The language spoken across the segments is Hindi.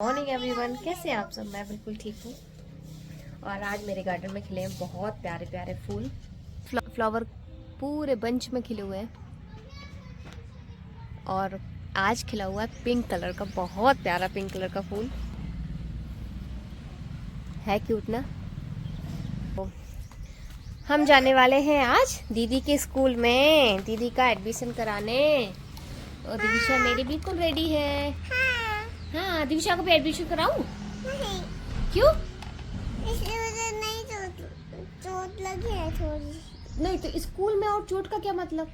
मॉर्निंग एवरीवन, कैसे हैं आप सब। मैं बिल्कुल ठीक हूँ। और आज मेरे गार्डन में खिले हैं बहुत प्यारे प्यारे फूल। फ्लावर पूरे बंच में खिले हुए हैं। और आज खिला हुआ है पिंक कलर का, बहुत प्यारा पिंक कलर का फूल है। क्यूट ना। तो हम जाने वाले हैं आज दीदी के स्कूल में, दीदी का एडमिशन कराने। और दिविशा मेरी बिल्कुल रेडी है। हाँ, दिविशा को भी एडमिशन कराऊं? नहीं। क्यों? इसलिए मुझे नहीं चोट लगी है थोड़ी। नहीं तो स्कूल में और चोट का क्या मतलब?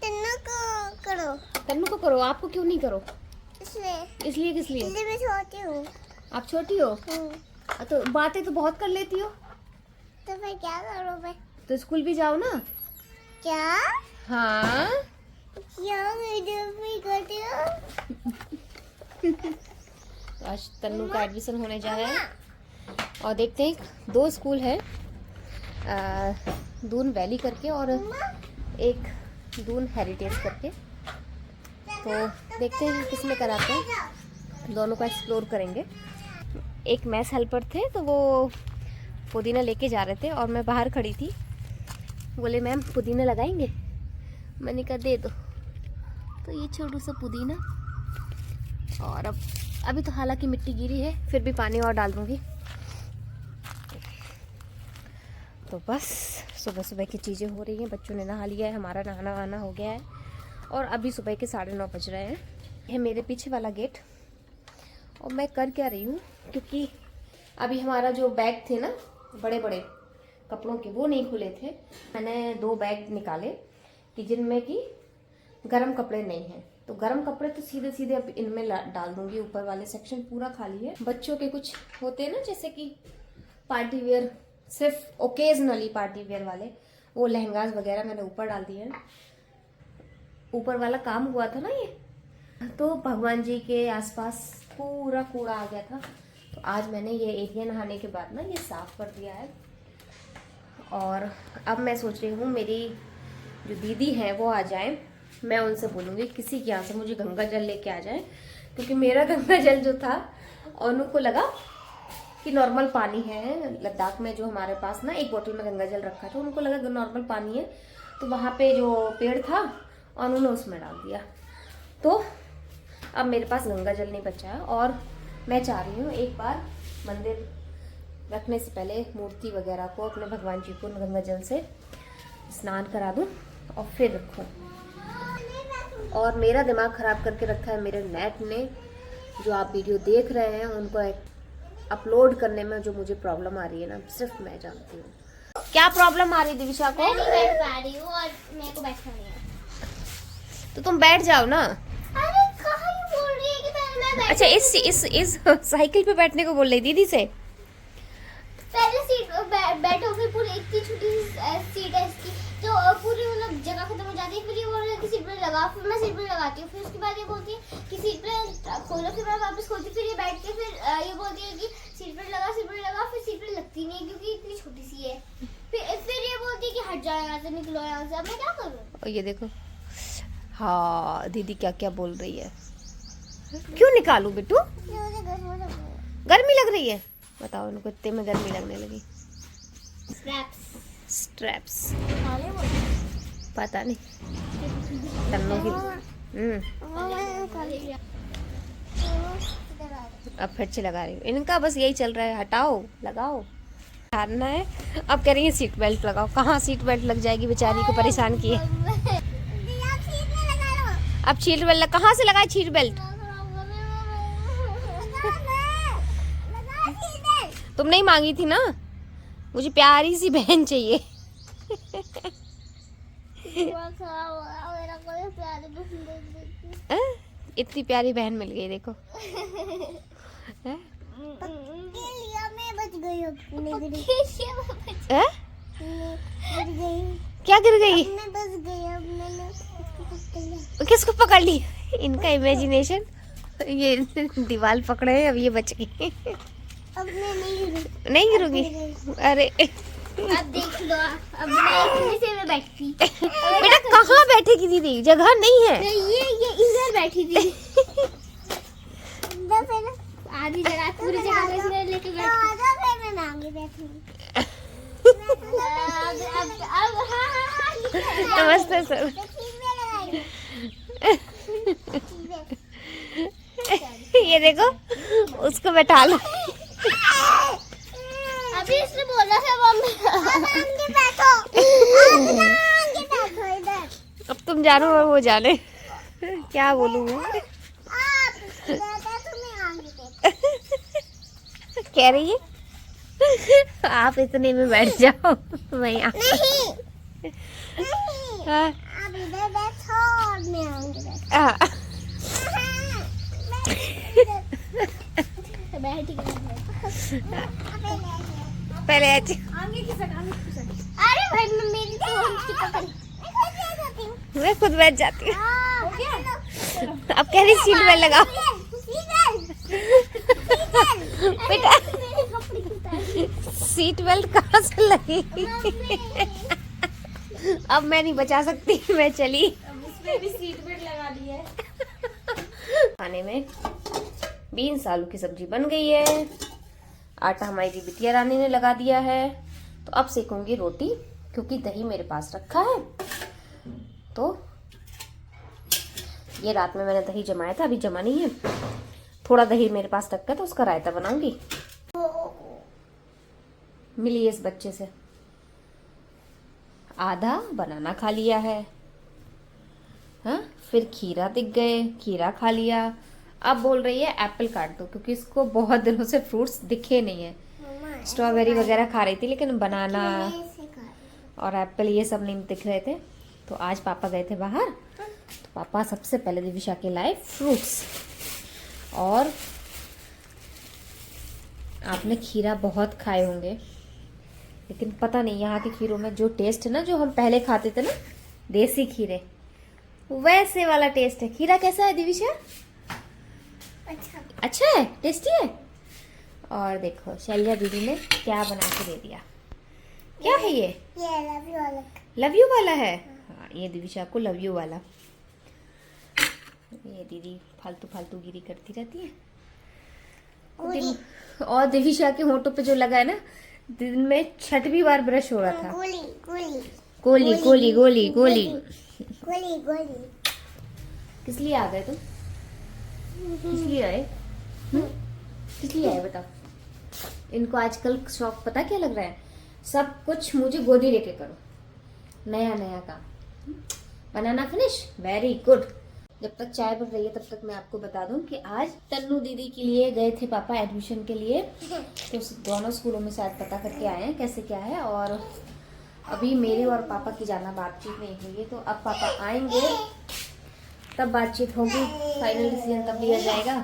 तन्नू को करो। तन्नू को करो, आपको क्यों नहीं करो? इसलिए किस लिए? मैं छोटी हूँ। आप छोटी हो तो बातें तो बहुत कर लेती हो। तो मैं क्या करूँ मैं? तो स्कूल भी जाओ ना। क्या? हाँ। क्या वीडियो भी करती हो? तो आज तन्नू का एडमिशन होने जा रहा है। और देखते हैं, दो स्कूल है, दून वैली करके और एक दून हेरिटेज करके। तो देखते हैं किस में कराते हैं, दोनों का एक्सप्लोर करेंगे। एक मैथ्स हेल्पर थे तो वो पुदीना लेके जा रहे थे और मैं बाहर खड़ी थी। बोले मैम पुदीना लगाएंगे? मैंने कहा दे दो। तो ये छोटू सा पुदीना। और अब अभी तो हालांकि मिट्टी गिरी है, फिर भी पानी और डाल दूंगी। तो बस सुबह सुबह की चीज़ें हो रही हैं। बच्चों ने नहा लिया है, हमारा नहाना वहाना हो गया है। और अभी सुबह के 9:30 बज रहे हैं। ये मेरे पीछे वाला गेट। और मैं कर क्या रही हूँ, क्योंकि अभी हमारा जो बैग थे ना बड़े बड़े कपड़ों के, वो नहीं खुले थे। मैंने 2 बैग निकाले कि जिनमें कि गरम कपड़े नहीं हैं। तो गरम कपड़े तो सीधे सीधे अब इनमें डाल दूंगी। ऊपर वाले सेक्शन पूरा खाली है। बच्चों के कुछ होते हैं ना, जैसे कि पार्टी वेयर, सिर्फ ओकेजनली पार्टी वेयर वाले, वो लहंगास वगैरह मैंने ऊपर डाल दिए हैं। ऊपर वाला काम हुआ था ना ये, तो भगवान जी के आसपास पूरा कूड़ा आ गया था। तो आज मैंने ये एरिया नहाने के बाद ना ये साफ कर दिया है। और अब मैं सोच रही हूँ मेरी जो दीदी हैं वो आ जाएं। मैं उनसे बोलूँगी किसी के यहाँ से मुझे गंगा जल लेके आ जाए, क्योंकि मेरा गंगा जल जो था और उनको लगा कि नॉर्मल पानी है। लद्दाख में जो हमारे पास ना एक बोतल में गंगा जल रखा था, उनको लगा नॉर्मल पानी है। तो वहाँ पे जो पेड़ था और उन्होंने उसमें डाल दिया। तो अब मेरे पास गंगा जल नहीं बचा है। और मैं चाह रही हूँ एक बार मंदिर रखने से पहले मूर्ति वगैरह को, अपने भगवान जी को गंगा जल से स्नान करा दूँ और फिर रखूँ। और मेरा दिमाग ख़राब करके रखा है मेरे नेट ने। जो आप वीडियो देख रहे हैं उनको अपलोड करने में जो मुझे प्रॉब्लम आ रही है ना, सिर्फ मैं जानती हूँ। क्या प्रॉब्लम आ रही है दिविशा को? मैं नहीं बैठ पा रही हूँ और मेरे को बैठना नहीं है। तो तुम बैठ जाओ ना। अरे कहाँ ये बोल रही है कि मैं बैठ। अच्छा, इस साइकिल पे बैठने को बोल रही दीदी से। पहले सीट बैठो, फिर पूरी इतनी छोटी सीट है इसकी, तो पूरी मतलब जगह खत्म हो जाती है। फिर ये बोल रही है कि सीट बेल्ट लगा, फिर मैं सीट बेल्ट लगाती हूँ। फिर उसके बाद ये बोलती है कि सीट बेल्ट खोलो, फिर मैं वापस खोलती हूँ। फिर ये बैठ के फिर ये बोलती है कि सीट बेल्ट लगा, फिर सीट बेल्ट लगती नहीं है क्योंकि इतनी छोटी सी है। फिर ये बोलती है कि हट जाओ यहाँ से, निकलो यहाँ से। अब मैं क्या करूँ? और ये देखो, हाँ दीदी क्या क्या बोल रही है। क्यों निकालूं बिट्टू? गर्मी लग रही है? बताओ इनको, इतने में गर्मी लगने लगी। स्ट्रैप्स पता नहीं तन्नू की। अब फिर से लगा रही हूँ। इनका बस यही चल रहा है, हटाओ लगाओ हारना है। अब कह रही है सीट बेल्ट लगाओ। कहाँ सीट बेल्ट लग जाएगी, बेचारी को परेशान किए। अब सीट बेल्ट कहाँ से लगाए? सीट बेल्ट तुम नहीं मांगी थी ना, मुझे प्यारी सी बहन चाहिए। इतनी प्यारी बहन मिल गई देखो। क्या गिर गई? किसको पकड़ ली? इनका इमेजिनेशन। ये दीवार पकड़े हैं, अब ये बच गई। अब मैं नहीं गिरूंगी। अरे अब देख लो, अब मैं इसी में बैठी। बेटा कहाँ बैठेगी दीदी, जगह नहीं है। ये इधर बैठी थी। आधी जगह पूरी जगह पे इसने लेके बैठ मैं मांगी बैठूंगी। अब हाँ नमस्ते सर। ये देखो उसको बैठा लो। अभी इसने बोला था मम्मी आगे बैठो इधर। अब तुम जानो और वो जाने। क्या बोलूं मैं। कह रही है आप इतने में बैठ जाओ मैं यहाँ। नहीं हाँ। आप इधर बैठो और मैं आऊंगी हाँ। बैठ पहले अच्छी। अरे भाई मैं मेरी तो उसकी पकड़ मैं खुद बैठ जाती हूँ। अब कह रही सीट बेल्ट लगाओ। बेटा सीट बेल्ट कहाँ से लगेगी। अब मैं नहीं बचा सकती, मैं चली। उसमें भी सीट बेल्ट लगा दी है। खाने में बीन्स आलू की सब्जी बन गई है। आटा हमारी बिटिया रानी ने लगा दिया है। तो अब सेकूंगी रोटी, क्योंकि दही मेरे पास रखा है। तो ये रात में मैंने दही जमाया था, अभी जमा नहीं है। थोड़ा दही मेरे पास रखा है तो उसका रायता बनाऊंगी। मिली इस बच्चे से। आधा बनाना खा लिया है। हाँ, फिर खीरा दिख गए, खीरा खा लिया। अब बोल रही है एप्पल काट दो, क्योंकि इसको बहुत दिनों से फ्रूट्स दिखे नहीं है। स्ट्रॉबेरी वगैरह खा रही थी, लेकिन बनाना और एप्पल ये सब नहीं दिख रहे थे। तो आज पापा गए थे बाहर, तो पापा सबसे पहले दिविशा के लाए फ्रूट्स। और आपने खीरा बहुत खाए होंगे, लेकिन पता नहीं यहाँ के खीरों में जो टेस्ट है ना, जो हम पहले खाते थे ना देसी खीरे, वैसे वाला टेस्ट है। खीरा कैसा है दिविशा? अच्छा है, टेस्टी है। और देखो शैल्या दीदी ने क्या बना के दे दिया। क्या है ये? लव यू वाला है। हाँ, ये दिविशा को लव यू वाला। ये दीदी फालतू फालतू गिरी करती रहती है। और दिविशा के होंठों पे जो लगा है ना, दिन में 6वीं बार ब्रश हो रहा था। गोली गोली गोली गोली। किस लिए आ गए तुम? किस लिए आए? किस लिए आए बताओ? इनको आजकल शौक पता क्या लग रहा है? सब कुछ मुझे गोदी लेके करो, नया नया काम। बनाना फिनिश, वेरी गुड। जब तक चाय बन रही है तब तक मैं आपको बता दूं कि आज तन्नू दीदी के लिए गए थे पापा एडमिशन के लिए। तो दोनों स्कूलों में शायद पता करके आए हैं कैसे क्या है। और अभी मेरे और पापा की जाना बातचीत नहीं हुई है, तो अब पापा आएंगे तब बातचीत होगी, फाइनल डिसीजन तब लिया जाएगा।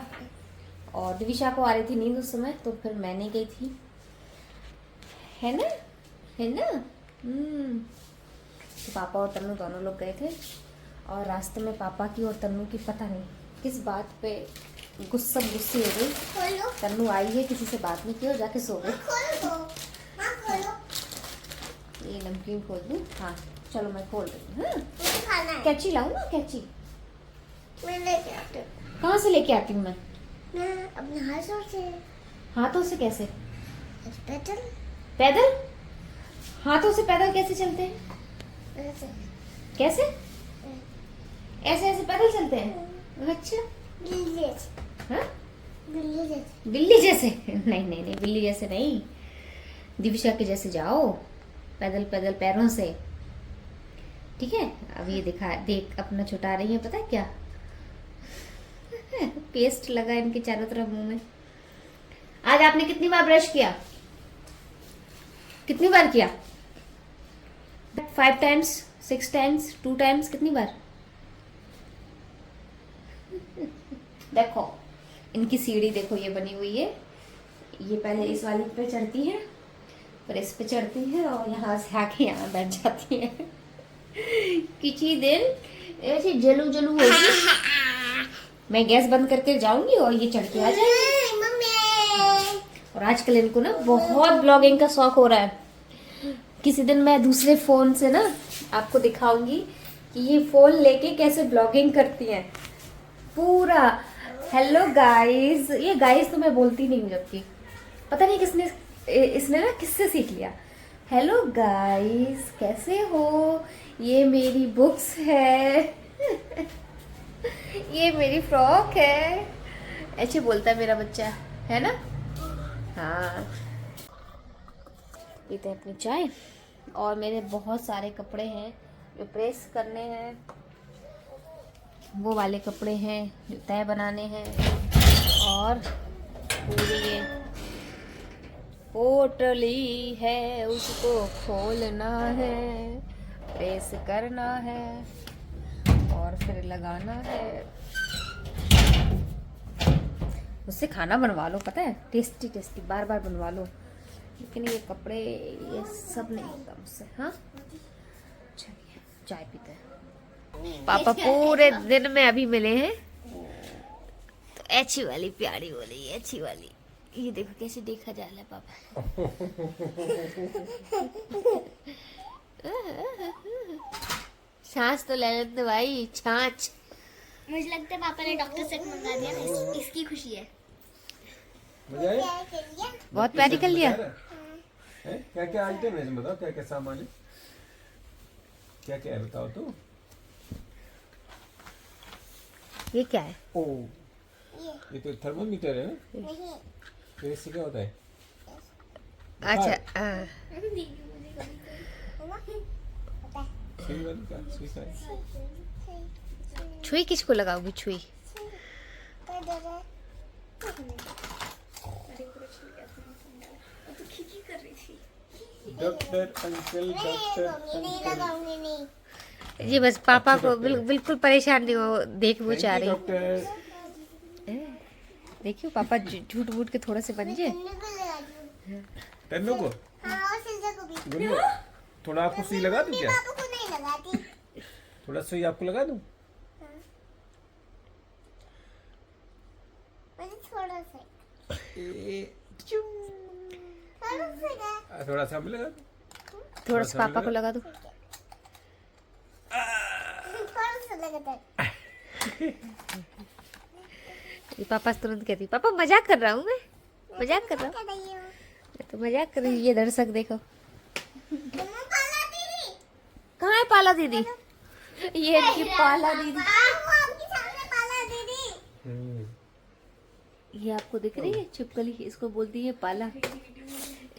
और दिविशा को आ रही थी नींद उस समय, तो फिर मैंने गई थी, है ना, है ना। तो पापा और तन्नू दोनों लोग गए थे। और रास्ते में पापा की और तन्नू की पता नहीं किस बात पे गुस्सी हो गई। तन्नू आई है, किसी से बात नहीं की और जाके सो गई। ये नमकीन खोल दूँ? हाँ चलो मैं खोल रही हूँ। कैची लाऊं ना? कैची कहाँ से लेके आती हूँ मैं? अपने हाथों से। हाथों से कैसे? पैदल। पैदल? हाथों से पैदल कैसे चलते हैं? कैसे? ऐसे ऐसे पैदल चलते हैं? अच्छा। बिल्ली जैसे। हाँ? बिल्ली जैसे। बिल्ली जैसे? नहीं नहीं नहीं, बिल्ली जैसे नहीं, दिविशा के जैसे जाओ, पैदल पैदल पैरों से। ठीक है। अब ये देख अपना छुटा रही है, पता है क्या? पेस्ट लगा इनके चारों तरफ मुंह में। आज आपने कितनी बार ब्रश किया? कितनी बार किया? 5 टाइम्स, 6 टाइम्स, 2 टाइम्स, कितनी बार? देखो इनकी सीढ़ी देखो, ये बनी हुई है। ये पहले इस वाली पे चढ़ती है, फिर इस पे चढ़ती है और यहाँ से आके यहाँ बैठ जाती है। किसी दिन ऐसे जलू जलू होगी, मैं गैस बंद करके जाऊंगी और ये चढ़ के आ जाएगी। और आजकल इनको ना बहुत ब्लॉगिंग का शौक हो रहा है। किसी दिन मैं दूसरे फोन से ना आपको दिखाऊंगी कि ये फोन लेके कैसे ब्लॉगिंग करती हैं। पूरा हेलो गाइस, ये गाइस तो मैं बोलती नहीं हूँ, जबकि पता नहीं किसने इसने ना किससे सीख लिया। हेलो गाइस, कैसे हो? ये मेरी बुक्स है। ये मेरी फ्रॉक है। ऐसे बोलता है मेरा बच्चा, है ना? हाँ, पीते हैं अपनी चाय। और मेरे बहुत सारे कपड़े हैं जो प्रेस करने हैं, वो वाले कपड़े हैं जो तय बनाने हैं, और पूरी ये पोटली है उसको खोलना है, प्रेस करना है और फिर लगाना है। मुझसे खाना बनवा लो, पता है, टेस्टी टेस्टी बार बार बनवा लो, लेकिन ये कपड़े ये सब नहीं होता मुझसे। हाँ चलिए चाय पीते हैं। पापा पूरे दिन में अभी मिले हैं, तो अच्छी वाली प्यारी वाली अच्छी वाली, ये देखो कैसे देखा जा रहा है पापा। सांस तो ले लेते भाई, छाछ। मुझे लगता है पापा ने डॉक्टर सेट मंगा दिया ना, इसकी खुशी है। बहुत प्यारी कर लिया। क्या क्या आइटम है बताओ, क्या क्या सामान है, क्या क्या है बताओ तो। ये क्या है? ओ ये तो थर्मोमीटर है ना। नहीं, फिर इससे क्या होता है? अच्छा सुई वाली का, सुई का है। छुई किसको लगाओगी? छुई डॉक्टर अंकल, डॉक्टर अंकल। नहीं। जी, बस पापा को बिल्कुल परेशान नहीं हो, देख वो चाह रही। डॉक्टर देखियो पापा झूठ मूठ के थोड़ा से बन जाए। तन्नू को, हाँ, और सिल्जा को भी। गुन्नू, थोड़ा आपको सुई लगा दूं क्या? पापा को नहीं लगाती। थोड़ा सुई आपको लगा दूं? मुझे थोड़ा सा। थोड़ा सा हमें लगा दूं? थोड़ा सा पापा को लगा दो। थोड़ा सा लगता है। ये पापा तुरंत कहती, पापा मजाक कर रहा हूँ मैं, मजाक कर रहा हूँ, मैं तो मजाक कर रही हूँ। ये दर्शक देखो, पाला दीदी। कहाँ है पाला दीदी? ये इनकी पाला दीदी, आपके सामने पाला दीदी। ये आपको दिख रही है छिपकली, इसको बोलती है पाला।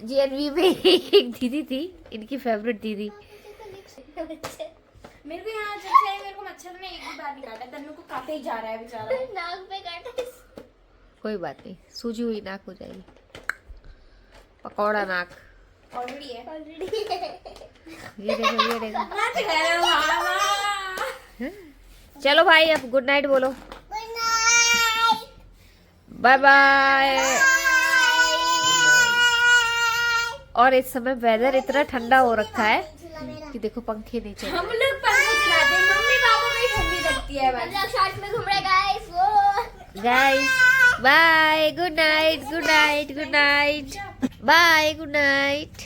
JNV में एक दीदी थी, इनकी फेवरेट दीदी। मेरे को यहाँ जब से मेरे को मच्छर ने एक भी बार नहीं काटा, तन्नू को काटे ही जा रहा है बेचारा। नाक पे काटा। कोई बात नहीं, सूजी हुई नाक हो जाएगी, पकौड़ा नाक। ऑलरेडी है। ये देखो ये देखो। मत करो मामा। चलो भाई, अब गुड नाइट बोलो। Good night. Bye bye. और इस समय वेदर इतना ठंडा हो रखा है कि देखो पंखे नहीं चल हम रहे। लोग पंखे चलाते हैं, मम्मी पापा को ही ठंडी लगती है बस। हम लोग शॉर्ट में घूम रहे गाइस। वो guys bye, good night, good night, good night, bye, good night.